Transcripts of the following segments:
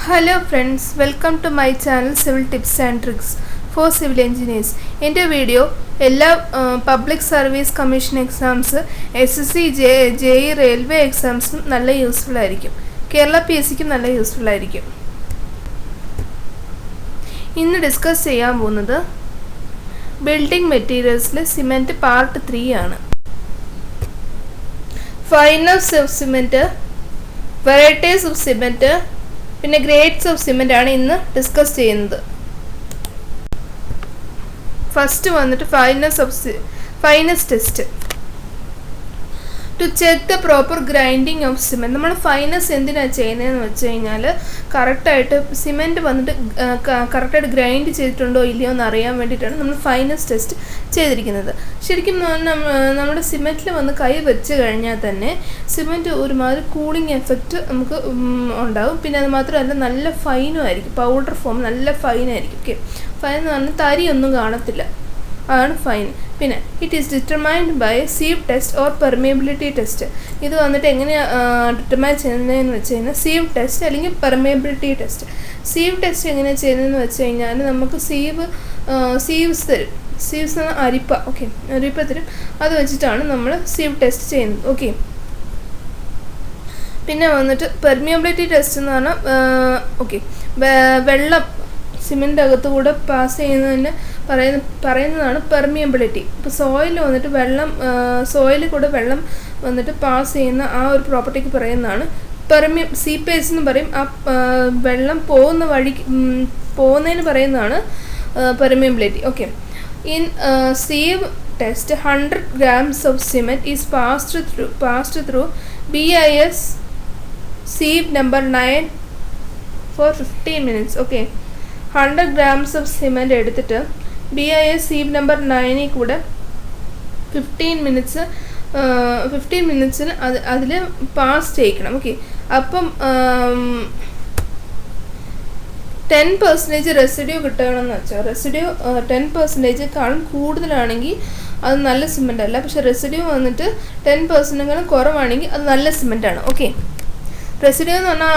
Hello friends, welcome to my channel Civil Tips and Tricks for Civil Engineers. In this video, all Public Service Commission exams, SSC, JEE, Railway exams nalla useful ആയിരിക്കും. Kerala PSC ക്കും നല്ല useful ആയിരിക്കും. ഇന്ന് discuss ചെയ്യാൻ പോകുന്നത് building മെറ്റീരിയൽസിൽ cement part 3 ആണ്. Fineness of cement, varieties of cement, പിന്നെ grades of cement ആണ് ഇന്ന് ഡിസ്കസ് ചെയ്യുന്നത്. ഫസ്റ്റ് വന്നിട്ട് fineness test to check the proper grinding of cement. നമ്മൾ ഫൈനസ് എന്തിനാണ് ചെയ്യുന്നതെന്ന് വെച്ച് കഴിഞ്ഞാൽ കറക്റ്റായിട്ട് സിമെൻറ്റ് വന്നിട്ട് കറക്റ്റായിട്ട് ഗ്രൈൻഡ് ചെയ്തിട്ടുണ്ടോ ഇല്ലയോ എന്ന് അറിയാൻ വേണ്ടിയിട്ടാണ് നമ്മൾ ഫൈനസ് ടെസ്റ്റ് ചെയ്തിരിക്കുന്നത്. ശരിക്കും നമ്മുടെ സിമെൻറ്റിൽ വന്ന് കൈ വെച്ച് കഴിഞ്ഞാൽ തന്നെ സിമെൻറ്റ് ഒരുമാതിരി കൂളിംഗ് എഫക്റ്റ് നമുക്ക് ഉണ്ടാകും. പിന്നെ അത് മാത്രമല്ല നല്ല ഫൈനും ആയിരിക്കും, പൗഡർ ഫോം നല്ല ഫൈനായിരിക്കും. ഓക്കെ, ഫൈൻ എന്ന് പറഞ്ഞാൽ തരിയൊന്നും കാണത്തില്ല, അതാണ് ഫൈൻ. പിന്നെ it is determined by sieve test or permeability test. ഇത് വന്നിട്ട് എങ്ങനെയാണ് ഡിറ്റർമൈൻ ചെയ്യുന്നതെന്ന് വെച്ച് കഴിഞ്ഞാൽ സീവ് ടെസ്റ്റ് അല്ലെങ്കിൽ പെർമിയബിലിറ്റി ടെസ്റ്റ്. സീവ് ടെസ്റ്റ് എങ്ങനെയാണ് ചെയ്യുന്നതെന്ന് വെച്ച് കഴിഞ്ഞാൽ നമുക്ക് സീവ്സ് തരും. സീവ്സ് എന്ന അരിപ്പ, ഓക്കെ, അരിപ്പ തരും. അത് വെച്ചിട്ടാണ് നമ്മൾ സീവ് ടെസ്റ്റ് ചെയ്യുന്നത്. ഓക്കെ, പിന്നെ വന്നിട്ട് പെർമിയബിലിറ്റി ടെസ്റ്റ് എന്ന് പറഞ്ഞാൽ ഓക്കെ, വെള്ളം സിമെൻ്റ് അകത്തുകൂടെ പാസ് ചെയ്യുന്നതിന് പറയുന്നതാണ് പെർമിയബിലിറ്റി. ഇപ്പോൾ സോയിൽ വന്നിട്ട് സോയിലിൽ കൂടെ വെള്ളം വന്നിട്ട് പാസ് ചെയ്യുന്ന ആ ഒരു പ്രോപ്പർട്ടിക്ക് പറയുന്നതാണ് സീപ്പേജ് എന്ന് പറയും. ആ വെള്ളം പോകുന്നതിന് പറയുന്നതാണ് permeability. Okay, in sieve test 100 grams of cement is passed through BIS sieve number 9 for 15 minutes. Okay, 100 grams of cement എടുത്തിട്ട് BIS sieve number 9 കൂടെ 15 മിനിറ്റ്സിന് അതിൽ പാസ് ചെയ്യിക്കണം. ഓക്കെ, അപ്പം 10% റെസിഡ്യൂ കിട്ടണമെന്ന് വെച്ചാൽ റെസിഡ്യൂ 10% കൂടുതലാണെങ്കിൽ അത് നല്ല സിമെൻ്റ് അല്ല. പക്ഷെ റെസിഡ്യൂ വന്നിട്ട് 10% കുറവാണെങ്കിൽ അത് നല്ല സിമെൻ്റാണ്. ഓക്കെ, റെസിഡ്യൂ എന്ന് പറഞ്ഞാൽ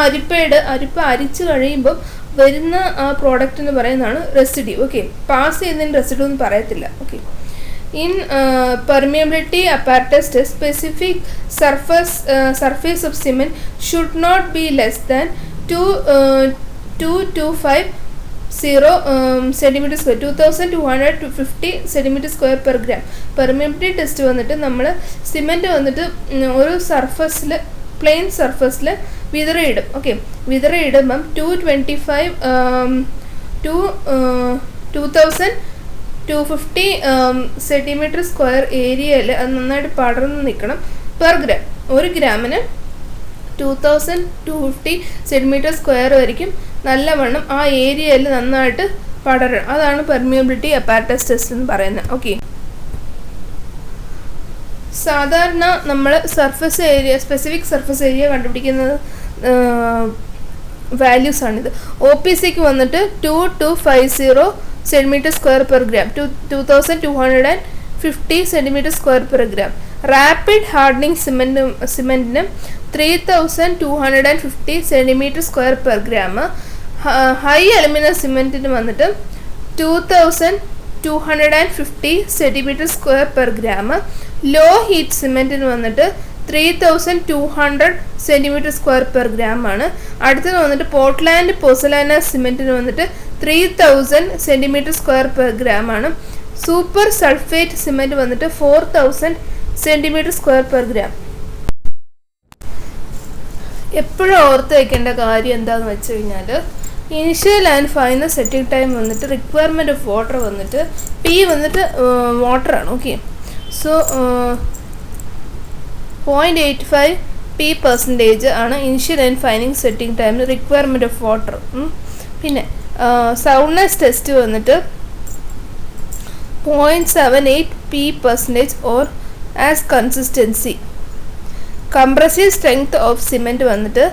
അരിപ്പ അരിച്ച് കഴിയുമ്പോൾ വരുന്ന ആ പ്രോഡക്റ്റിന് പറയുന്നതാണ് റെസിഡ്യൂ. ഓക്കെ, പാസ് ചെയ്യുന്നതിന് റെസിഡ്യൂ എന്ന് പറയത്തില്ല. Okay, in permeability apparatus test specific surface of cement should not be less than 2250 centimeter square, 2250 centimeter square per gram. Permeability test വന്നിട്ട് നമ്മൾ സിമെൻറ്റ് വന്നിട്ട് ഒരു സർഫസിൽ പ്ലെയിൻ സർഫസിൽ വിതറിയിടും. ഓക്കെ, വിതറിയിടുമ്പം 2250 സെൻറ്റിമീറ്റർ സ്ക്വയർ ഏരിയയിൽ അത് നന്നായിട്ട് പടർന്ന് നിൽക്കണം. പെർ ഗ്രാം, ഒരു ഗ്രാമിന് 2250 സെൻറ്റിമീറ്റർ സ്ക്വയർ വരയ്ക്കും നല്ലവണ്ണം ആ ഏരിയയിൽ നന്നായിട്ട് പടരണം. അതാണ് പെർമിയബിലിറ്റി apparatus ടെസ്റ്റ് എന്ന് പറയുന്നത്. ഓക്കെ, സാധാരണ നമ്മൾ സ്പെസിഫിക് സർഫസ് ഏരിയ കണ്ടുപിടിക്കുന്നത് വാല്യൂസാണിത്. OPCക്ക് വന്നിട്ട് 2250 centimetre square per gram, 2250 centimetre square per gram. Rapid hardening സിമെൻറ്റിന് 3250 centimetre square per gram. High aluminium സിമെൻറ്റിന് വന്നിട്ട് 2250 centimetre square per gram. Low heat സിമെൻറ്റിന് വന്നിട്ട് 3200 സെൻറ്റിമീറ്റർ സ്ക്വയർ പെർ ഗ്രാം ആണ്. അടുത്തത് വന്നിട്ട് പോർട്ട്ലാൻഡ് പൊസലാന സിമെൻറ്റിന് വന്നിട്ട് 3000 സെൻറ്റിമീറ്റർ സ്ക്വയർ പെർ ഗ്രാം ആണ്. സൂപ്പർ സൾഫേറ്റ് സിമെൻറ്റ് വന്നിട്ട് 4000 സെൻറ്റിമീറ്റർ സ്ക്വയർ പെർ ഗ്രാം. എപ്പോഴും ഓർത്ത് വയ്ക്കേണ്ട കാര്യം എന്താണെന്ന് വെച്ച് കഴിഞ്ഞാൽ initial and final setting time വന്നിട്ട് റിക്വയർമെൻറ്റ് ഓഫ് വാട്ടർ വന്നിട്ട് P വന്നിട്ട് വാട്ടറാണ്. ഓക്കെ, സോ 0.85 P% ആണ് ഇനിഷ്യൽ ആൻഡ് ഫൈനൽ സെറ്റിംഗ് ടൈമിൽ റിക്വയർമെൻറ്റ് ഓഫ് വാട്ടർ. പിന്നെ സൗണ്ട്നെസ് ടെസ്റ്റ് വന്നിട്ട് 0.78 P% or as consistency. Compressive strength of cement വന്നിട്ട്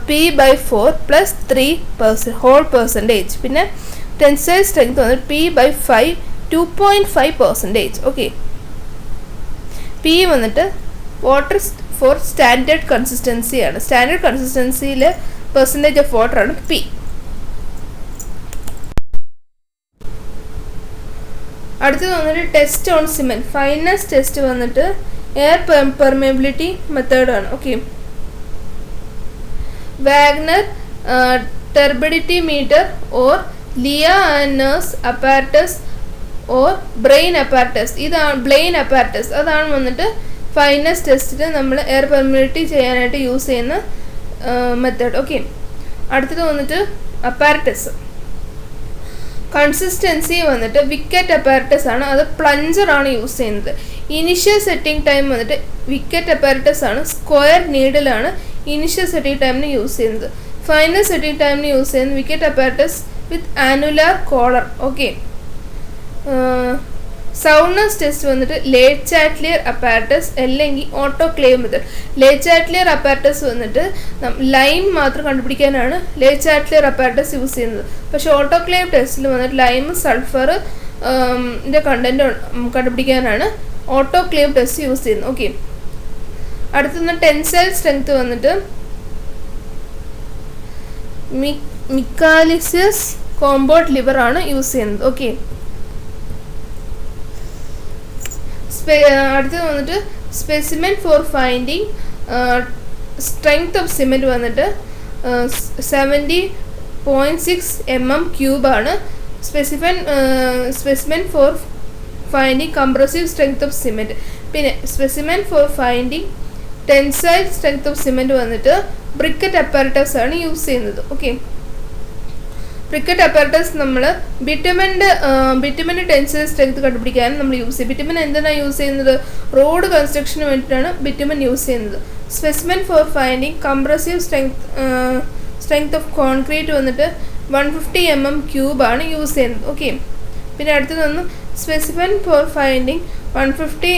P/4 + 3% പിന്നെ ടെൻസൈൽ സ്ട്രെങ്ത് വന്നിട്ട് P/5 2.5%. ഓക്കെ, P വന്നിട്ട് വാട്ടർ ഫോർ സ്റ്റാൻഡേർഡ് കൺസിസ്റ്റൻസിയാണ്. സ്റ്റാൻഡേർഡ് കൺസിസ്റ്റൻസിയിൽ പെർസെൻറ്റേജ് ഓഫ് വാട്ടർ ആണ് പി. അടുത്തത് വന്നിട്ട് test on cement. Fineness test വന്നിട്ട് എയർ പെർമെബിലിറ്റി മെത്തേഡാണ്. Okay, Wagner turbidity meter or Lea Nurse apparatus or Blaine apparatus, ഇതാണ് ബ്രെയിൻ അപ്പാരറ്റസ്. അതാണ് വന്നിട്ട് ഫൈനസ് ടെസ്റ്റിൽ നമ്മൾ എയർ പെർമെബിലിറ്റി ചെയ്യാനായിട്ട് യൂസ് ചെയ്യുന്ന മെത്തേഡ്. ഓക്കെ, അടുത്തത് വന്നിട്ട് അപ്പാരറ്റസ്. കൺസിസ്റ്റൻസി വന്നിട്ട് വിക്കറ്റ് അപ്പാരറ്റസ് ആണ്, അത് പ്ലഞ്ചർ ആണ് യൂസ് ചെയ്യുന്നത്. ഇനിഷ്യൽ സെറ്റിംഗ് ടൈം വന്നിട്ട് വിക്കറ്റ് അപ്പാരറ്റസ് ആണ്, സ്ക്വയർ നീഡിലാണ് ഇനിഷ്യൽ സെറ്റിംഗ് ടൈമിന് യൂസ് ചെയ്യുന്നത്. ഫൈനൽ സെറ്റിംഗ് ടൈമിന് യൂസ് ചെയ്യുന്നത് Vicat apparatus with annular collar. Okay, soundness test വന്നിട്ട് ലേച്ചാറ്റ്ലിയർ അപ്പാരറ്റസ് അല്ലെങ്കിൽ ഓട്ടോക്ലേവ് മെത്തേഡ്. ലേച്ചാറ്റ്ലിയർ അപ്പാരറ്റസ് വന്നിട്ട് ലൈം മാത്രം കണ്ടുപിടിക്കാനാണ് ലേച്ചാറ്റ്ലിയർ അപ്പാരറ്റസ് യൂസ് ചെയ്യുന്നത്. പക്ഷേ ഓട്ടോക്ലേവ് ടെസ്റ്റിൽ വന്നിട്ട് ലൈം സൾഫർ കണ്ടന്റ് കണ്ടുപിടിക്കാനാണ് ഓട്ടോക്ലേവ് ടെസ്റ്റ് യൂസ് ചെയ്യുന്നത്. ഓക്കെ, അടുത്തുനിന്ന് ടെൻസൈൽ സ്ട്രെങ്ത് വന്നിട്ട് മിക്കാലിസിസ് കോമ്പൗണ്ട് ലിവർ ആണ് യൂസ് ചെയ്യുന്നത്. ഓക്കെ, അടുത്തത് വന്നിട്ട് specimen for finding strength of cement വന്നിട്ട് 70.6 mm³ ആണ്. Specimen for finding compressive strength of cement. പിന്നെ specimen for finding tensile strength of cement വന്നിട്ട് ബ്രിക്കറ്റ് അപ്പാരറ്റസ് ആണ് യൂസ് ചെയ്യുന്നത്. ഓക്കെ, ബ്രിക്കറ്റ് അപ്പാരറ്റസ് നമ്മൾ ബിറ്റുമിൻ്റെ ടെൻസൈൽ സ്ട്രെങ്ത് കണ്ടുപിടിക്കാനും നമ്മൾ യൂസ് ചെയ്യും. ബിറ്റുമിൻ എന്തിനാണ് യൂസ് ചെയ്യുന്നത്? റോഡ് കൺസ്ട്രക്ഷന് വേണ്ടിയിട്ടാണ് ബിറ്റുമിൻ യൂസ് ചെയ്യുന്നത്. Specimen for finding compressive strength of concrete വന്നിട്ട് 150 mm³ ആണ് യൂസ് ചെയ്യുന്നത്. ഓക്കെ, പിന്നെ അടുത്തത് വന്ന് specimen for finding 150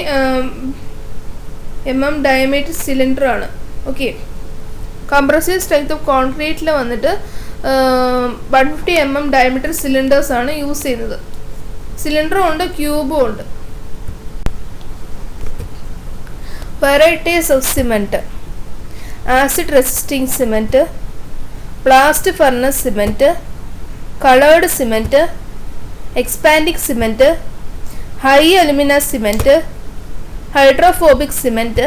mm diameter cylinder ആണ്. ഓക്കെ, കംപ്രസീവ് സ്ട്രെങ്ത് ഓഫ് കോൺക്രീറ്റിൽ വന്നിട്ട് 150 mm ഡയമീറ്റർ സിലിണ്ടേഴ്സ് ആണ് യൂസ് ചെയ്യുന്നത്. സിലിണ്ടറും ഉണ്ട്, ക്യൂബും ഉണ്ട്. Varieties of cement: acid resisting cement, blast furnace cement, coloured cement, expanding cement, high alumina cement, hydrophobic cement,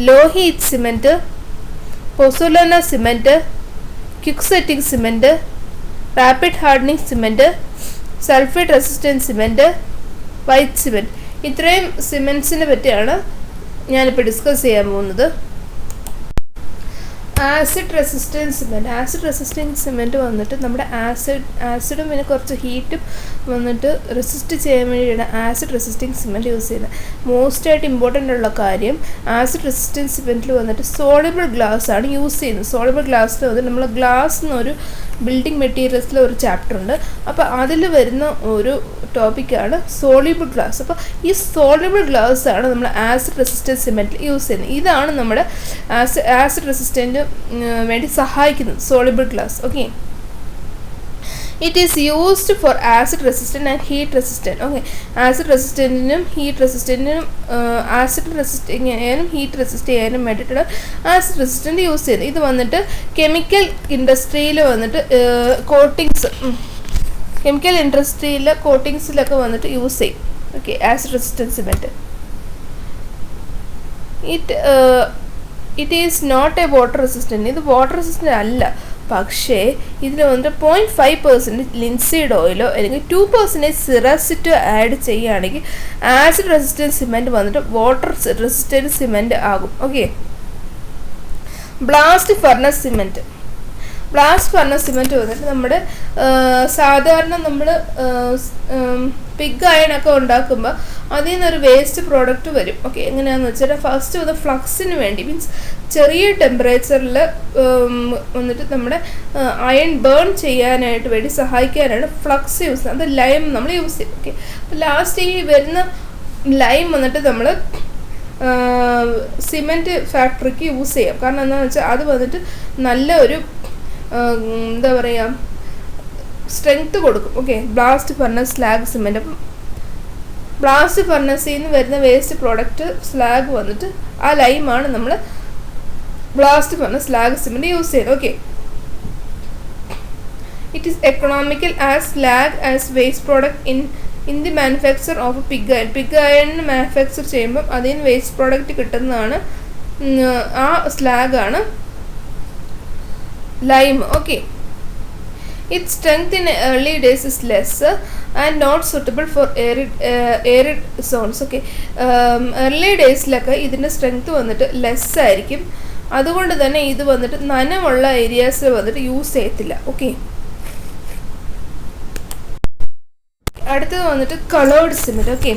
low heat cement, pozzolana cement, quick setting cement, rapid hardening cement, sulphate resistant cement, white cement. ഇത്രയും സിമെൻറ്റ്സിനെ പറ്റിയാണ് ഞാനിപ്പോൾ discuss ചെയ്യാൻ പോകുന്നത്. Acid resistant cement. Acid resistant cement വന്നിട്ട് നമ്മുടെ ആസിഡും പിന്നെ കുറച്ച് ഹീറ്റും വന്നിട്ട് റെസിസ്റ്റ് ചെയ്യാൻ വേണ്ടിയാണ് ആസിഡ് റെസിസ്റ്റിംഗ് സിമെൻറ്റ് യൂസ് ചെയ്യുന്നത്. മോസ്റ്റായിട്ട് ഇമ്പോർട്ടൻ്റ് ഉള്ള കാര്യം, ആസിഡ് റെസിസ്റ്റൻറ്റ് സിമെൻറ്റിൽ വന്നിട്ട് സോളിബിൾ ഗ്ലാസ് ആണ് യൂസ് ചെയ്യുന്നത്. സോളിബിൾ ഗ്ലാസ്സിൽ വന്നിട്ട് നമ്മൾ ഗ്ലാസ് എന്നൊരു ബിൽഡിംഗ് മെറ്റീരിയൽസിൽ ഒരു ചാപ്റ്റർ ഉണ്ട്. അപ്പോൾ അതിൽ വരുന്ന ഒരു ടോപ്പിക്കാണ് സോളിബിൾ ഗ്ലാസ്. അപ്പോൾ ഈ സോളിബിൾ ഗ്ലാസ് ആണ് നമ്മൾ ആസിഡ് റെസിസ്റ്റൻറ്റ് സിമെൻറ്റിൽ യൂസ് ചെയ്യുന്നത്. ഇതാണ് നമ്മുടെ ആസിഡ് റെസിസ്റ്റൻറ്റ് വേണ്ടി സഹായിക്കുന്നത്, soluble glass. Okay, it is used for acid resistant and heat resistant. Okay, acid റെസിസ്റ്റൻറ്റിനും ഹീറ്റ് റെസിസ്റ്റൻറ്റിനും ആസിഡ് റെസിസ്റ്റ് ചെയ്യാനും ഹീറ്റ് റെസിസ്റ്റ് ചെയ്യാനും വേണ്ടിയിട്ടുള്ള ആസിഡ് റെസിസ്റ്റൻറ്റ് യൂസ് ചെയ്യുന്നത്. ഇത് വന്നിട്ട് കെമിക്കൽ ഇൻഡസ്ട്രിയിൽ വന്നിട്ട് കെമിക്കൽ ഇൻഡസ്ട്രിയിലെ കോട്ടിങ്സിലൊക്കെ വന്നിട്ട് യൂസ് ചെയ്യും. Okay, acid resistant cement. It is not a water resistant. ഇത് വാട്ടർ റെസിസ്റ്റൻ്റ് അല്ല, പക്ഷേ ഇതിൽ വന്നിട്ട് 0.5% ലിൻസീഡ് ഓയിലോ അല്ലെങ്കിൽ 2% സിറാസിറ്റോ ആഡ് ചെയ്യുകയാണെങ്കിൽ ആസിഡ് റെസിസ്റ്റൻറ്റ് സിമെൻറ്റ് വന്നിട്ട് വാട്ടർ റെസിസ്റ്റൻറ്റ് സിമെൻറ്റ് ആകും. Okay, blast furnace cement. Blast furnace cement വന്നിട്ട് നമ്മുടെ സാധാരണ നമ്മൾ പിഗ് അയണൊക്കെ ഉണ്ടാക്കുമ്പോൾ അതിൽ നിന്നൊരു വേസ്റ്റ് പ്രോഡക്റ്റ് വരും. ഓക്കെ, എങ്ങനെയാണെന്ന് വെച്ചാൽ ഫസ്റ്റ് വന്ന് ഫ്ലക്സിന് വേണ്ടി മീൻസ് ചെറിയ ടെമ്പറേച്ചറിൽ വന്നിട്ട് നമ്മുടെ അയൺ ബേൺ ചെയ്യാനായിട്ട് വേണ്ടി സഹായിക്കാനാണ് ഫ്ലക്സ് യൂസ് ചെയ്യുന്നത്. അത് ലൈം നമ്മൾ യൂസ് ചെയ്യും. ഓക്കെ, അപ്പോൾ ലാസ്റ്റ് ഈ വരുന്ന ലൈം വന്നിട്ട് നമ്മൾ സിമെൻറ്റ് ഫാക്ടറിക്ക് യൂസ് ചെയ്യാം. കാരണം എന്താണെന്ന് വെച്ചാൽ അത് വന്നിട്ട് നല്ല ഒരു എന്താ പറയുക സ്ട്രെങ്ത് കൊടുക്കും. Okay, blast furnace slag cement. അപ്പം ബ്ലാസ്റ്റ് ഫർണസിൽ നിന്ന് വരുന്ന വേസ്റ്റ് പ്രോഡക്റ്റ് സ്ലാഗ് വന്നിട്ട് ആ ലൈമാണ് നമ്മൾ blast furnace slag cement use ചെയ്യുന്നത്. Okay, it is economical as slag as waste product in the manufacture of pig iron. Pig iron manufacture ചെയ്യുമ്പം അതിന് വേസ്റ്റ് പ്രോഡക്റ്റ് കിട്ടുന്നതാണ് ആ സ്ലാഗാണ് lime. Okay, its strength in early days is lesser and not suitable for arid zones. Okay, early daysലൊക്കെ ഇതിൻ്റെ strength വന്നിട്ട് less ആയിരിക്കും. അതുകൊണ്ട് തന്നെ ഇത് വന്നിട്ട് നനവുള്ള ഏരിയാസിൽ വന്നിട്ട് യൂസ് ചെയ്യത്തില്ല. ഓക്കെ, അടുത്തത് വന്നിട്ട് coloured cement. Okay,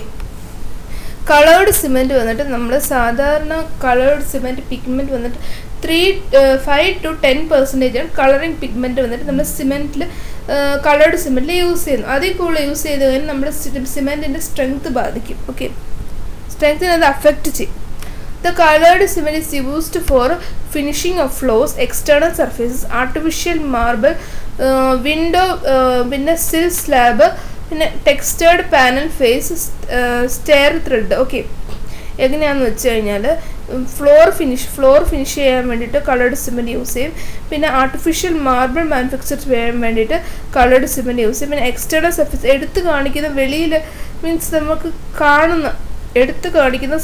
coloured cement വന്നിട്ട് നമ്മൾ സാധാരണ കളേർഡ് സിമെൻറ്റ് പിഗ്മെൻറ്റ് വന്നിട്ട് 5 to 10% കളറിങ് പിഗ്മെൻറ്റ് വന്നിട്ട് നമ്മൾ സിമെൻറ്റിൽ കളേർഡ് സിമെൻറ്റിൽ യൂസ് ചെയ്യുന്നു. അതിൽ കൂടുതൽ യൂസ് ചെയ്ത് കഴിഞ്ഞാൽ നമ്മുടെ സിമെൻറ്റിൻ്റെ സ്ട്രെങ്ത് ബാധിക്കും. ഓക്കെ, സ്ട്രെങ്ത്തിനെ അത് അഫക്റ്റ് ചെയ്യും. The colored cement is used for finishing of floors, external surfaces, artificial marble, window, പിന്നെ sill slab, പിന്നെ textured panel face, stair thread. Okay, എങ്ങനെയാണെന്ന് വെച്ച് കഴിഞ്ഞാൽ ഫ്ലോർ ഫിനിഷ് ചെയ്യാൻ വേണ്ടിയിട്ട് കളേർഡ് സിമെൻറ്റ് യൂസ് ചെയ്യും. പിന്നെ ആർട്ടിഫിഷ്യൽ മാർബിൾ മാനുഫാക്ചർ ചെയ്യാൻ വേണ്ടിയിട്ട് കളേർഡ് സിമെൻറ്റ് യൂസ് ചെയ്യും. പിന്നെ എക്സ്റ്റേണൽ സർഫേസ് എടുത്ത് കാണിക്കുന്ന വെളിയിൽ മീൻസ് നമുക്ക് കാണുന്ന എടുത്ത് കാണിക്കുന്ന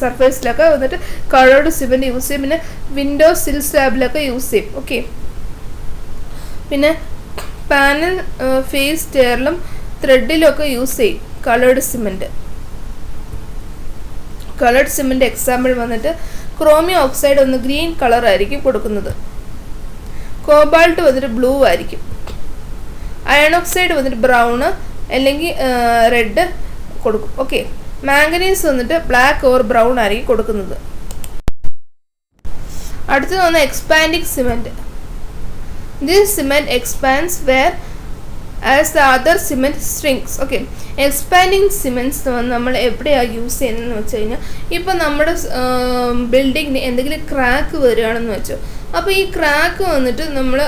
സർഫേസിലൊക്കെ വന്നിട്ട് കളേർഡ് സിമെൻറ്റ് യൂസ് ചെയ്യും. പിന്നെ വിൻഡോ സിൽ സ്ലാബിലൊക്കെ യൂസ് ചെയ്യും. ഓക്കെ, പിന്നെ പാനൽ ഫേസ് സ്റ്റെയറിലും ത്രെഡിലൊക്കെ യൂസ് ചെയ്യും coloured cement. Coloured cement example വന്നിട്ട് ക്രോമിയം ഓക്സൈഡ് ഒന്ന് ഗ്രീൻ കളർ ആയിരിക്കും കൊടുക്കുന്നത്, കോബാൾട്ട് വന്നിട്ട് ബ്ലൂ ആയിരിക്കും, അയൺ ഓക്സൈഡ് വന്നിട്ട് ബ്രൗണ് അല്ലെങ്കിൽ റെഡ് കൊടുക്കും. ഓക്കെ, മാംഗനീസ് വന്നിട്ട് ബ്ലാക്ക് ഓർ ബ്രൗൺ ആയിരിക്കും കൊടുക്കുന്നത്. അടുത്തത് വന്ന് expanding cement. This cement expands where as the other cement shrinks. Okay, expanding cements നമ്മൾ എവിടെയാണ് യൂസ് ചെയ്യുന്നതെന്ന് വെച്ച് കഴിഞ്ഞാൽ ഇപ്പോൾ നമ്മുടെ ബിൽഡിങ്ങിന് എന്തെങ്കിലും ക്രാക്ക് വരികയാണെന്ന് വെച്ചോ, അപ്പോൾ ഈ ക്രാക്ക് വന്നിട്ട് നമ്മൾ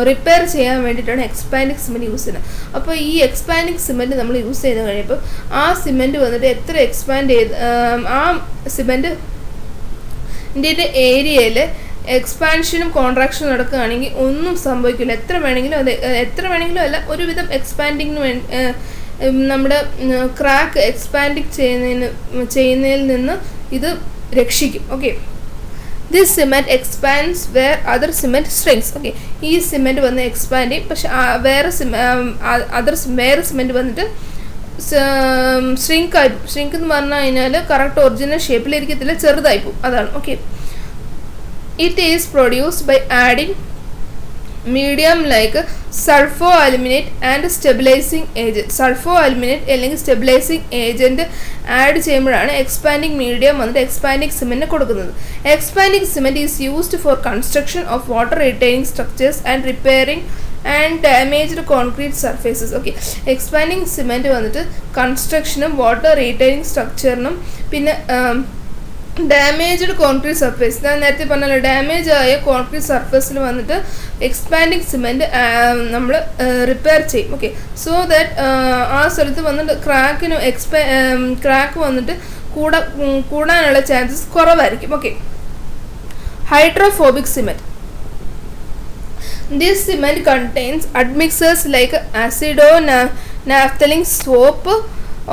റിപ്പയർ ചെയ്യാൻ വേണ്ടിയിട്ടാണ് എക്സ്പാൻഡിങ് സിമെൻറ്റ് യൂസ് ചെയ്യുന്നത്. അപ്പോൾ ഈ എക്സ്പാൻഡിങ് സിമെൻറ്റ് നമ്മൾ യൂസ് ചെയ്ത് കഴിയുമ്പോൾ ആ സിമെൻറ്റ് വന്നിട്ട് എത്ര എക്സ്പാൻഡ് ചെയ്ത് ആ സിമെൻറ്റിൻ്റെ ഏരിയയിൽ എക്സ്പാൻഷനും കോൺട്രാക്ഷനും നടക്കുകയാണെങ്കിൽ ഒന്നും സംഭവിക്കില്ല. എത്ര വേണമെങ്കിലും അല്ല, ഒരുവിധം എക്സ്പാൻഡിങ്ങിന് വേണ്ടി നമ്മുടെ ക്രാക്ക് എക്സ്പാൻഡിങ് ചെയ്യുന്നതിൽ നിന്ന് ഇത് രക്ഷിക്കും. Okay, this cement expands where other cement shrinks. Okay, ഈ സിമെൻറ്റ് വന്ന് എക്സ്പാൻഡ് ചെയ്യും, പക്ഷെ വേറെ സിമെൻറ്റ് വന്നിട്ട് ഷ്രിങ്ക് എന്ന് പറഞ്ഞു കഴിഞ്ഞാൽ കറക്റ്റ് ഒറിജിനൽ ഷേപ്പിലിരിക്കത്തില്ല, ചെറുതായി പോകും. അതാണ്. Okay, it is produced by adding medium like sulfo aluminate and stabilizing agent. sulfo aluminate അല്ലെങ്കിൽ stabilizing agent ആഡ് ചെയ്യുമ്പോഴാണ് എക്സ്പാൻഡിങ് മീഡിയം വന്നിട്ട് എക്സ്പാൻഡിങ് സിമെൻറ്റ് കൊടുക്കുന്നത്. Expanding cement is used four construction of water retaining structures and repairing and damaged concrete surfaces. Okay, expanding cement വന്നിട്ട് കൺസ്ട്രക്ഷനും water retaining സ്ട്രക്ചറിനും പിന്നെ damaged concrete surface, ഞാൻ നേരത്തെ പറഞ്ഞല്ലോ damage ആയ concrete സർഫേസിൽ വന്നിട്ട് എക്സ്പാൻഡിങ് സിമെൻറ്റ് നമ്മൾ റിപ്പയർ ചെയ്യും. ഓക്കെ, സോ ദാറ്റ് ആ സ്ഥലത്ത് വന്നിട്ട് ക്രാക്ക് വന്നിട്ട് കൂടാനുള്ള ചാൻസസ് കുറവായിരിക്കും. Okay, hydrophobic cement. This cement contains admixtures like acido-naphthalene soap,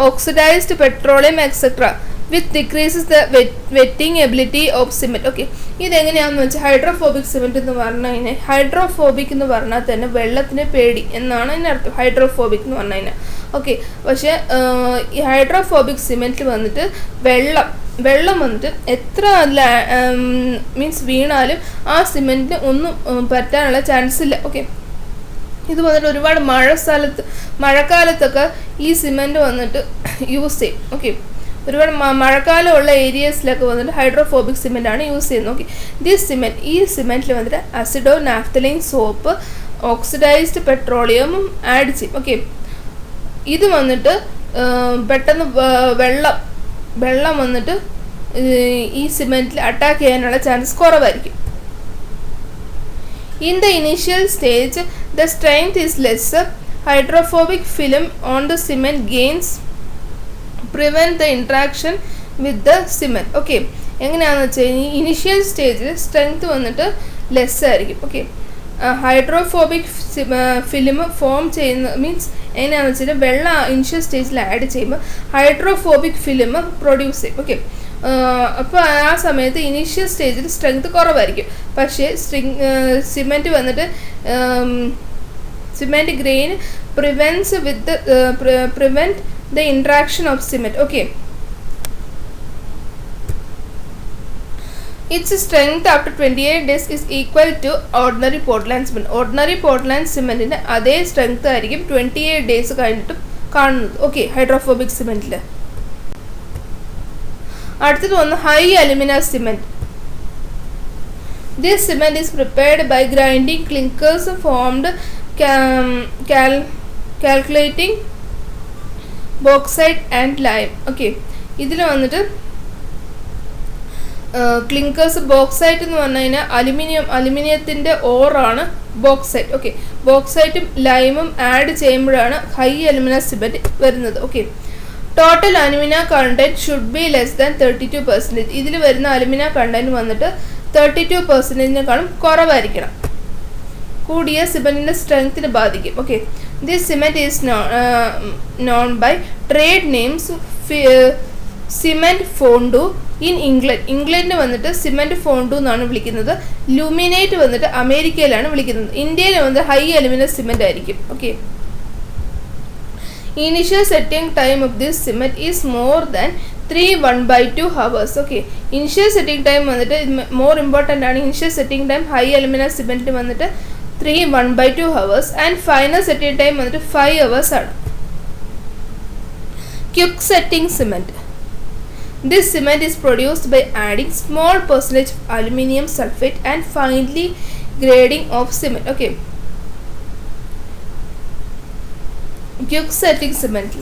oxidized petroleum etc. which decreases the wetting ability of cement. Okay, ഇതെങ്ങനെയാണെന്ന് വെച്ചാൽ ഹൈഡ്രോഫോബിക് സിമെൻറ്റ് എന്ന് പറഞ്ഞു കഴിഞ്ഞാൽ ഹൈഡ്രോഫോബിക് എന്ന് പറഞ്ഞാൽ തന്നെ വെള്ളത്തിന് പേടി എന്നാണ് അതിനർത്ഥം, ഹൈഡ്രോഫോബിക് എന്ന് പറഞ്ഞു കഴിഞ്ഞാൽ. ഓക്കെ, പക്ഷേ ഈ ഹൈഡ്രോഫോബിക് സിമെൻറ്റിൽ വന്നിട്ട് വെള്ളം വന്നിട്ട് എത്ര മീൻസ് വീണാലും ആ സിമെൻറ്റിന് ഒന്നും പറ്റാനുള്ള ചാൻസ് ഇല്ല. ഓക്കെ, ഇത് വന്നിട്ട് ഒരുപാട് മഴക്കാലത്തൊക്കെ ഈ സിമെൻറ്റ് വന്നിട്ട് യൂസ് ചെയ്യും. ഓക്കെ, ഒരുപാട് മഴക്കാലമുള്ള ഏരിയസിലൊക്കെ വന്നിട്ട് ഹൈഡ്രോഫോബിക് സിമെൻറ്റാണ് യൂസ് ചെയ്യുന്നത്. ഓക്കെ, ഈ സിമെൻറ്റിൽ വന്നിട്ട് അസിഡോ നാഫ്തലൈൻ സോപ്പ് ഓക്സിഡൈസ്ഡ് പെട്രോളിയമും ആഡ് ചെയ്യും. ഓക്കെ, ഇത് വന്നിട്ട് പെട്ടെന്ന് വെള്ളം വന്നിട്ട് ഈ സിമെൻറ്റിൽ അറ്റാക്ക് ചെയ്യാനുള്ള ചാൻസസ് കുറവായിരിക്കും. In the initial stage the strength is lesser. Hydrophobic film on the cement gains prevent the interaction with the cement. Okay, എങ്ങനെയാണെന്ന് വെച്ച് കഴിഞ്ഞാൽ ഇനിഷ്യൽ സ്റ്റേജിൽ സ്ട്രെങ്ത് വന്നിട്ട് ലെസ് ആയിരിക്കും. ഓക്കെ, ഹൈഡ്രോഫോബിക് ഫിലിം ഫോം ചെയ്യുന്ന മീൻസ് എങ്ങനെയാണെന്ന് വെച്ചാൽ വെള്ളം ഇനിഷ്യൽ സ്റ്റേജിൽ ആഡ് ചെയ്യുമ്പോൾ ഹൈഡ്രോഫോബിക് ഫിലിം പ്രൊഡ്യൂസ് ചെയ്യും. ഓക്കെ, അപ്പോൾ ആ സമയത്ത് ഇനീഷ്യൽ സ്റ്റേജിൽ സ്ട്രെങ്ത് കുറവായിരിക്കും. പക്ഷേ സിമെൻറ്റ് വന്നിട്ട് cement grain prevent the interaction of cement. Okay, its strength after 28 days is equal to ordinary Portland cement. Ordinary Portland cement ന്റെ അതേ സ്ട്രെങ്ത് ആയിരിക്കും 28 ഡേയ്സ് കഴിഞ്ഞിട്ടും കാണുന്നത്. ഓക്കെ, ഹൈഡ്രോഫോബിക് സിമെൻറ്റിൽ. അടുത്തത് വന്ന് high alumina cement. This cement is prepared by grinding clinkers formed calculating bauxite and lime. Okay, ഇതിൽ വന്നിട്ട് ക്ലിങ്കേഴ്സ് ബോക്സൈറ്റ് എന്ന് പറഞ്ഞു കഴിഞ്ഞാൽ അലുമിനിയത്തിൻ്റെ ഓറാണ് ബോക്സൈറ്റ്. ഓക്കെ, ബോക്സൈറ്റും ലൈമും ആഡ് ചെയ്യുമ്പോഴാണ് ഹൈ അലുമിന സിമെൻറ്റ് വരുന്നത്. Okay, total alumina content should be less than 32%. ഇതിൽ വരുന്ന alumina content വന്നിട്ട് 32%-നേക്കാളും കുറവായിരിക്കണം. കൂടിയ സിമെൻറ്റിൻ്റെ സ്ട്രെങ്ത്തിനെ ബാധിക്കും. Okay, this cement is known by trade names cement fondu in ഇംഗ്ലണ്ടിൽ വന്നിട്ട് സിമെൻറ്റ് ഫോണ്ടു എന്നാണ് വിളിക്കുന്നത്. ലൂമിനേറ്റ് വന്നിട്ട് അമേരിക്കയിലാണ് വിളിക്കുന്നത്. ഇന്ത്യയിൽ വന്നിട്ട് ഹൈ അലുമിന സിമെൻറ്റ് ആയിരിക്കും. Okay, initial setting time of this cement is more than 3 hours. Okay, initial setting time വന്നിട്ട് മോർ ഇമ്പോർട്ടൻ്റ് ആണ്. Initial setting time high alumina സിമെൻറ്റിന് വന്നിട്ട് 3 hours and final setting time വന്നിട്ട് 5 hours ആണ്. Quick setting cement. This cement is produced by adding small percentage of aluminum sulfate and finely grading of cement. Okay, quick setting cement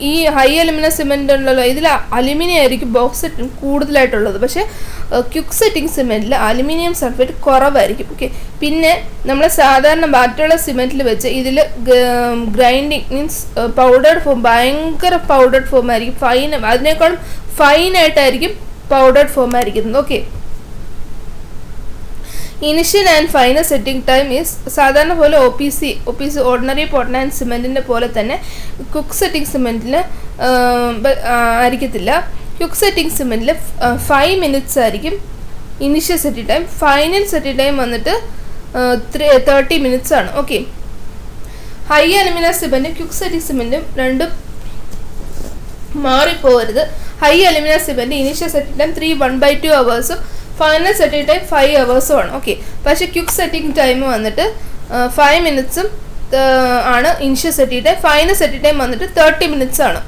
ഈ high alumina cement ഉണ്ടല്ലോ, ഇതിൽ aluminium ആയിരിക്കും bauxite കൂടുതലായിട്ടുള്ളത്. പക്ഷേ quick setting സിമെൻറ്റിൽ aluminium sulphate കുറവായിരിക്കും. Okay, പിന്നെ നമ്മൾ സാധാരണ മറ്റുള്ള സിമെൻറ്റിൽ വെച്ച് ഇതിൽ ഗ്രൈൻഡിങ് മീൻസ് പൗഡേർഡ് ഫോം ഭയങ്കര പൗഡേർഡ് ഫോം ആയിരിക്കും. അതിനേക്കാളും ഫൈനായിട്ടായിരിക്കും പൗഡേർഡ് ഫോം ആയിരിക്കുന്നത്. Okay, initial and final setting time is സാധാരണ പോലെ O P C ordinary Portland സിമെൻറ്റിൻ്റെ പോലെ തന്നെ ക്വിക്ക് സെറ്റിംഗ് സിമെൻറ്റിൽ ആയിരിക്കത്തില്ല. ക്വിക്ക് സെറ്റിംഗ് സിമെൻറ്റിൽ 5 minutes ആയിരിക്കും initial setting time. Final setting time വന്നിട്ട് 30 minutes ആണ്. ഓക്കെ, ഹൈ അലുമിന സിമെൻറ്റും ക്വിക്ക് സെറ്റിംഗ് സിമെൻറ്റും രണ്ടും മാറിപ്പോകരുത്. High alumina cement initial setting time 3 hours final setting time 5 hours ആണ്. ഓക്കെ, പക്ഷേ ക്വിക്ക് സെറ്റിംഗ് ടൈം വന്നിട്ട് 5 minutes ആണ് initial setting time. Final setting time വന്നിട്ട് 30 minutes ആണ്.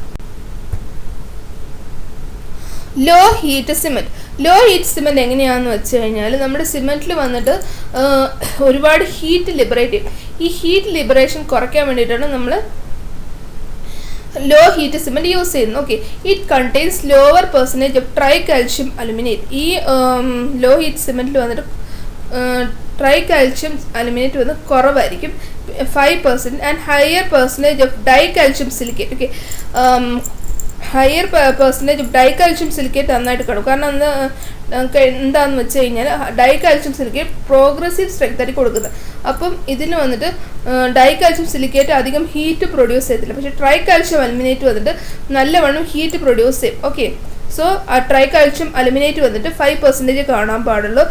Low heat cement. Low heat cement എങ്ങനെയാണെന്ന് വെച്ച് കഴിഞ്ഞാൽ നമ്മുടെ സിമെൻറ്റിൽ വന്നിട്ട് ഒരുപാട് ഹീറ്റ് ലിബറേറ്റ് ചെയ്യും. ഈ ഹീറ്റ് ലിബറേഷൻ കുറയ്ക്കാൻ വേണ്ടിയിട്ടാണ് നമ്മൾ ലോ ഹീറ്റ് സിമെൻറ്റ് യൂസ് ചെയ്യുന്നത്. Okay, it contains lower percentage of try calcium aluminate. ഈ ലോ ഹീറ്റ് സിമെൻറ്റിൽ വന്നിട്ട് ട്രൈ കാൽഷ്യം അലുമിനേറ്റ് വന്ന് കുറവായിരിക്കും 5% and higher percentage of dye calcium silicate. Okay, higher percentage of dye calcium silicate നന്നായിട്ട് കാണും. കാരണം എന്താണെന്ന് വെച്ച് കഴിഞ്ഞാൽ dye calcium silicate progressive strength ആയിട്ട് കൊടുക്കുന്നത്. അപ്പം ഇതിന് വന്നിട്ട് ഡൈ കാൽഷ്യം സിലിക്കേറ്റ് അധികം ഹീറ്റ് പ്രൊഡ്യൂസ് ചെയ്യത്തില്ല. പക്ഷേ ട്രൈ കാൽഷ്യം അലുമിനേറ്റ് വന്നിട്ട് നല്ലവണ്ണം ഹീറ്റ് പ്രൊഡ്യൂസ് ചെയ്യും. ഓക്കെ, സോ ആ ട്രൈ കാൽഷ്യം അലുമിനേറ്റ് വന്നിട്ട് 5% കാണാൻ പാടുള്ളൂ.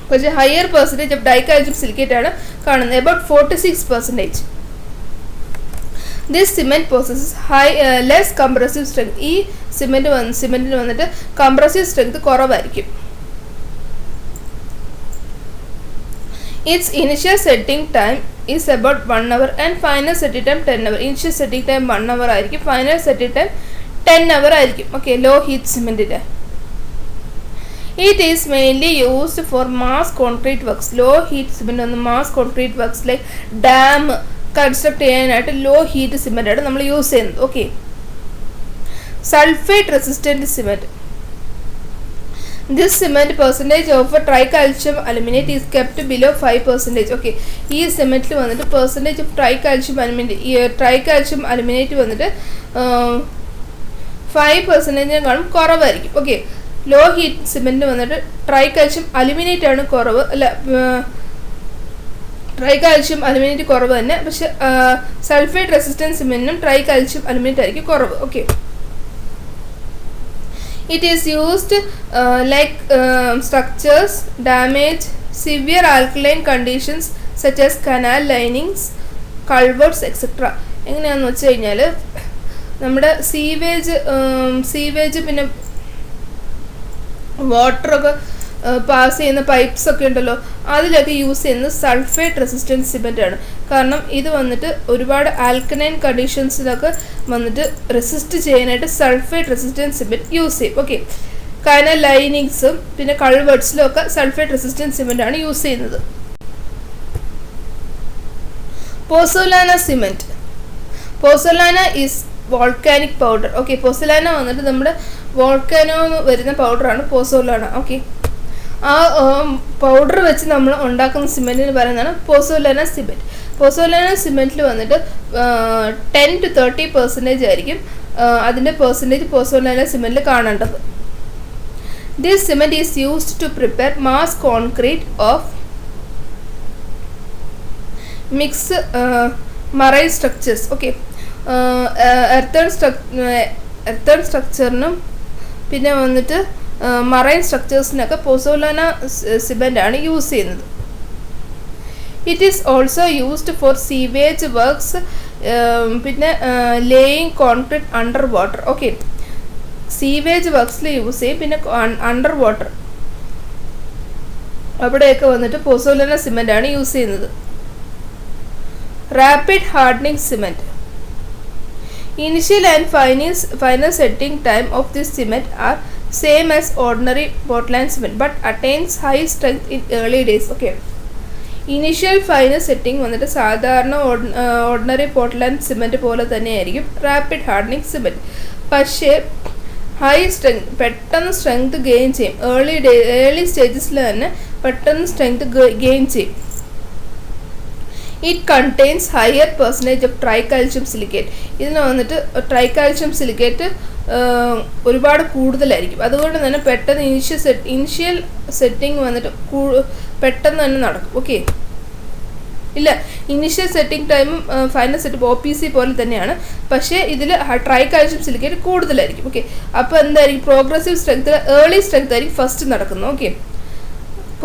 പക്ഷേ higher percentage of dye calcium silicate ആണ് കാണുന്നത്, about 46%. This cement possesses less compressive strength. ഈ സിമെൻറ്റിന് വന്നിട്ട് കംപ്രസീവ് സ്ട്രെങ്ത് കുറവായിരിക്കും. It's initial setting time is about 1 hour and final setting time 10 hours. Initial setting time 1 hour ആയിരിക്കും, final setting time 10 hour ആയിരിക്കും. Okay, low heat സിമെൻറ്റിൻ്റെ. It is mainly used for mass concrete works. Low heat cement ഒന്ന് mass concrete works like dam construct ചെയ്യാനായിട്ട് low heat സിമെൻറ്റാണ് നമ്മൾ use ചെയ്യുന്നത്. Okay, sulphate resistant cement. This cement percentage of try calcium aluminate is kept below 5%. Okay, ഈ സിമെൻറ്റിൽ വന്നിട്ട് percentage of try calcium aluminate വന്നിട്ട് 5%-നേക്കാളും കുറവായിരിക്കും. ഓക്കെ, ലോ ഹീറ്റ് സിമെൻറ്റ് വന്നിട്ട് ട്രൈ കാൽഷ്യം അലുമിനേറ്റ് ആണ് കുറവ്, അല്ല ട്രൈ കാൽഷ്യം അലുമിനേറ്റ് കുറവ് തന്നെ, പക്ഷെ sulphate resistance സിമെൻറ്റിനും try calcium aluminate ആയിരിക്കും കുറവ്. Okay, it is used like structures damage severe alkaline conditions such as canal linings, culverts etc. എങ്ങനെയാണെന്ന് വെച്ച് കഴിഞ്ഞാൽ നമ്മുടെ സീവേജ് പിന്നെ വാട്ടറൊക്കെ പാസ് ചെയ്യുന്ന പൈപ്പ്സ് ഒക്കെ ഉണ്ടല്ലോ, അതിലൊക്കെ യൂസ് ചെയ്യുന്നത് സൾഫേറ്റ് റെസിസ്റ്റൻസ് സിമെൻ്റ് ആണ്. കാരണം ഇത് വന്നിട്ട് ഒരുപാട് ആൽക്കലൈൻ കണ്ടീഷൻസിലൊക്കെ വന്നിട്ട് റെസിസ്റ്റ് ചെയ്യാനായിട്ട് സൾഫേറ്റ് റെസിസ്റ്റൻസ് സിമെൻറ്റ് യൂസ് ചെയ്യും. ഓക്കെ, കാരണം ലൈനിങ്സും പിന്നെ കൾവേർട്സിലും ഒക്കെ സൾഫേറ്റ് റെസിസ്റ്റൻസ് സിമെൻ്റ് ആണ് യൂസ് ചെയ്യുന്നത്. Pozzolana cement. Pozzolana is volcanic powder. Okay, pozzolana വന്നിട്ട് നമ്മുടെ വോൾക്കാനോ വരുന്ന പൗഡറാണ് പോസോലാന. ഓക്കെ, ആ പൗഡർ വെച്ച് നമ്മൾ ഉണ്ടാക്കുന്ന സിമെൻറ്റിന് പറയുന്നതാണ് പോസോലാന സിമെൻറ്റ്. പോസോലാന സിമെൻറ്റിൽ വന്നിട്ട് 10 to 30% ആയിരിക്കും അതിൻ്റെ പെർസെൻറ്റേജ് പോസോലാന സിമെൻറ്റിൽ കാണേണ്ടത്. This cement is used to prepare mass concrete of mix marine structures. Okay, earthen സ്ട്രക്ചറിനും പിന്നെ വന്നിട്ട് മറൈൻ സ്ട്രക്ചേഴ്സിനൊക്കെ പോസോലാന സിമെൻ്റ് ആണ് യൂസ് ചെയ്യുന്നത്. It is also used for sewage works, പിന്നെ laying concrete under water. Okay, sewage വർക്ക്സിൽ use ചെയ്യും, പിന്നെ അണ്ടർ വാട്ടർ അവിടെയൊക്കെ വന്നിട്ട് പോസോലാന സിമെൻ്റ് ആണ് യൂസ് ചെയ്യുന്നത്. Rapid hardening cement. Initial and final setting time of this cement are same as ordinary Portland cement but attains high strength in early days. Okay, initial final setting വന്നിട്ട് സാധാരണ ordinary Portland cement പോലെ തന്നെയായിരിക്കും rapid hardening cement. പക്ഷേ high strength, പെട്ടെന്ന് strength gain ചെയ്യും. Early സ്റ്റേജസിൽ തന്നെ പെട്ടെന്ന് strength gain ചെയ്യും. It contains higher percentage of try calcium silicate. ഇതിന് വന്നിട്ട് ട്രൈ കാൽഷ്യം സിലിക്കേറ്റ് ഒരുപാട് കൂടുതലായിരിക്കും. അതുകൊണ്ട് തന്നെ പെട്ടെന്ന് ഇനിഷ്യൽ സെറ്റിംഗ് വന്നിട്ട് പെട്ടെന്ന് തന്നെ നടക്കും. ഓക്കെ, ഇല്ല, ഇനിഷ്യൽ സെറ്റിംഗ് ടൈമും ഫൈനൽ സെറ്റ് OPC പോലെ തന്നെയാണ്, പക്ഷേ ഇതിൽ ട്രൈ കാൽഷ്യം സിലിക്കേറ്റ് കൂടുതലായിരിക്കും. ഓക്കെ, അപ്പോൾ എന്തായിരിക്കും പ്രോഗ്രസീവ് സ്ട്രെങ്ത്, ഏർലി സ്ട്രെങ്ത് ആയിരിക്കും ഫസ്റ്റ് നടക്കുന്നത്. ഓക്കെ,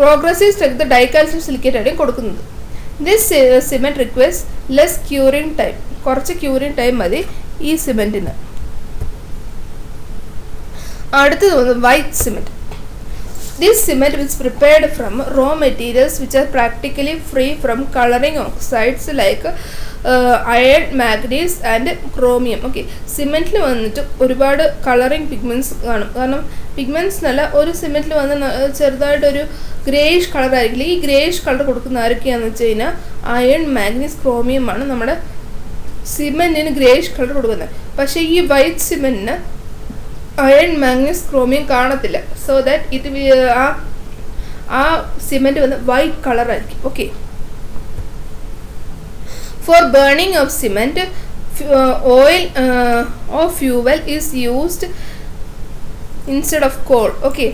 പ്രോഗ്രസീവ് സ്ട്രെങ്ത് ഡൈകാൽഷ്യം സിലിക്കേറ്റ് ആയിരിക്കും കൊടുക്കുന്നത്. This cement requires less curing time. കുറച്ച് ക്യൂറിങ് ടൈം മതി ഈ സിമെൻറ്റിന്. അടുത്തത് വന്ന് white cement. This cement is prepared from raw materials which are practically free from coloring oxides like iron, manganese and chromium. Okay, സിമെൻറ്റിൽ വന്നിട്ട് ഒരുപാട് കളറിങ് പിഗ്മെൻറ്റ്സ് കാണും. കാരണം പിഗ്മെൻറ്റ്സ് എന്നല്ല, ഒരു സിമെൻറ്റിൽ വന്ന് ചെറുതായിട്ടൊരു ഗ്രേയിഷ് കളർ ആയിരിക്കില്ല. ഈ ഗ്രേയിഷ് കളർ കൊടുക്കുന്ന ആരൊക്കെയാണെന്ന് വെച്ച് കഴിഞ്ഞാൽ അയൺ, മാഗ്നീസ്, ക്രോമിയം ആണ് നമ്മുടെ സിമെൻറ്റിന് ഗ്രേയിഷ് കളർ കൊടുക്കുന്നത്. പക്ഷേ ഈ വൈറ്റ് സിമെൻറ്റിന് അയൺ, മാഗ്നീസ്, ക്രോമിയം കാണത്തില്ല. സോ ദാറ്റ് ഇത് ആ സിമെൻറ്റ് വന്ന് വൈറ്റ് കളറായിരിക്കും. Okay, for burning of cement oil or fuel is used instead of coal. Okay,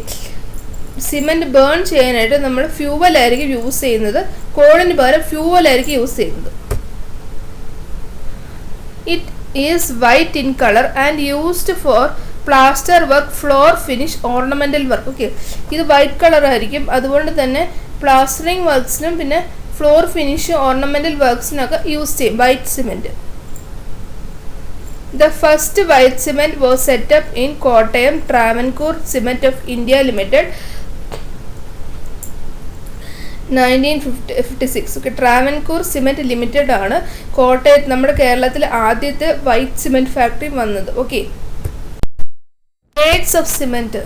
cement burn ചെയ്യാനായിട്ട് നമ്മൾ ഫ്യൂവലായിരിക്കും യൂസ് ചെയ്യുന്നത്, കോളിന് പകരം ഫ്യൂവലായിരിക്കും യൂസ് ചെയ്യുന്നത്. It is white in colour and used for plaster work, floor finish, ornamental work. Okay, ഇത് white കളറായിരിക്കും. അതുകൊണ്ട് തന്നെ പ്ലാസ്റ്ററിങ് വർക്ക്സിനും പിന്നെ ഫ്ലോർ ഫിനിഷ്, ഓർണമെൻ്റൽ വർക്ക്സിനൊക്കെ യൂസ് ചെയ്യും white cement. The first white cement was set up in Kottayam Travancore Cement of India Limited 1956. Okay, Travancore cement limited ആണ് കോട്ടയത്ത്, നമ്മുടെ കേരളത്തിൽ ആദ്യത്തെ വൈറ്റ് സിമെൻറ്റ് ഫാക്ടറി വന്നത്. Okay, grades of cement.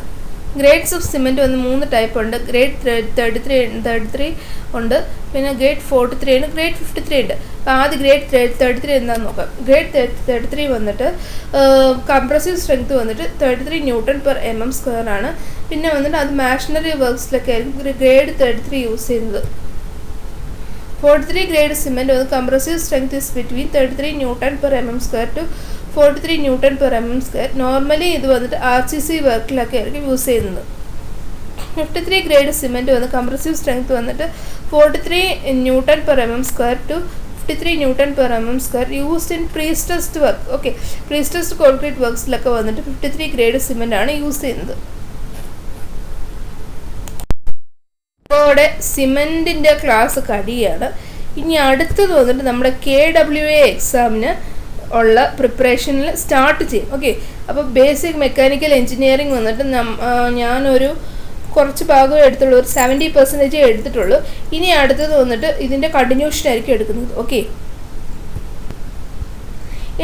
Grades of cement വന്ന് 3 type ഉണ്ട്. Grade 33 ഉണ്ട്, പിന്നെ ഗ്രേഡ് 43 ഉണ്ട്, ഗ്രേഡ് 53 ഉണ്ട്. അപ്പോൾ ആദ്യം ഗ്രേഡ് 33 എന്താണെന്ന് നോക്കാം. ഗ്രേഡ് 33 വന്നിട്ട് കംപ്രസീവ് സ്ട്രെങ്ത് വന്നിട്ട് 33 Nm² ആണ്. പിന്നെ വന്നിട്ട് അത് മാഷനറി വർക്ക്സിലൊക്കെ ആയിരിക്കും ഗ്രേഡ് 33 യൂസ് ചെയ്യുന്നത്. 43 ഗ്രേഡ് സിമെൻറ്റ് വന്ന് compressive strength is between 33 Nm² to 43 newton per mm². Normally ഇത് വന്നിട്ട് RCC വർക്കിലൊക്കെ ആയിരിക്കും യൂസ് ചെയ്യുന്നത്. 53 ഗ്രേഡ് സിമെൻറ്റ് വന്ന് കംപ്രസീവ് സ്ട്രെങ്ത് വന്നിട്ട് 43 newton per mm² to 53 newton per mm² used in prestressed work. Okay, prestressed concrete വർക്ക്സിലൊക്കെ വന്നിട്ട് 53 ഗ്രേഡ് സിമെൻ്റ് ആണ് യൂസ് ചെയ്യുന്നത്. അതോടെ സിമെൻറ്റിൻ്റെ ക്ലാസ് കഴിയാണ്. ഇനി അടുത്തത് വന്നിട്ട് നമ്മുടെ KWA എക്സാമിന് ഉള്ള പ്രിപ്പറേഷനിൽ സ്റ്റാർട്ട് ചെയ്യും. ഓക്കെ, അപ്പോൾ ബേസിക് മെക്കാനിക്കൽ എഞ്ചിനീയറിംഗ് വന്നിട്ട് ഞാനൊരു കുറച്ച് ഭാഗം എടുത്തുള്ളൂ, ഒരു 70% എടുത്തിട്ടുള്ളൂ. ഇനി അടുത്തത് വന്നിട്ട് ഇതിൻ്റെ കണ്ടിന്യൂഷൻ ആയിരിക്കും എടുക്കുന്നത്. ഓക്കെ,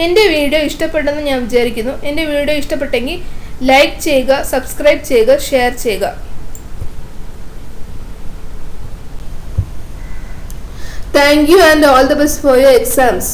എൻ്റെ വീഡിയോ ഇഷ്ടപ്പെട്ടെന്ന് ഞാൻ വിചാരിക്കുന്നു. എൻ്റെ വീഡിയോ ഇഷ്ടപ്പെട്ടെങ്കിൽ ലൈക്ക് ചെയ്യുക, സബ്സ്ക്രൈബ് ചെയ്യുക, ഷെയർ ചെയ്യുക. Thank you and all the best for your exams.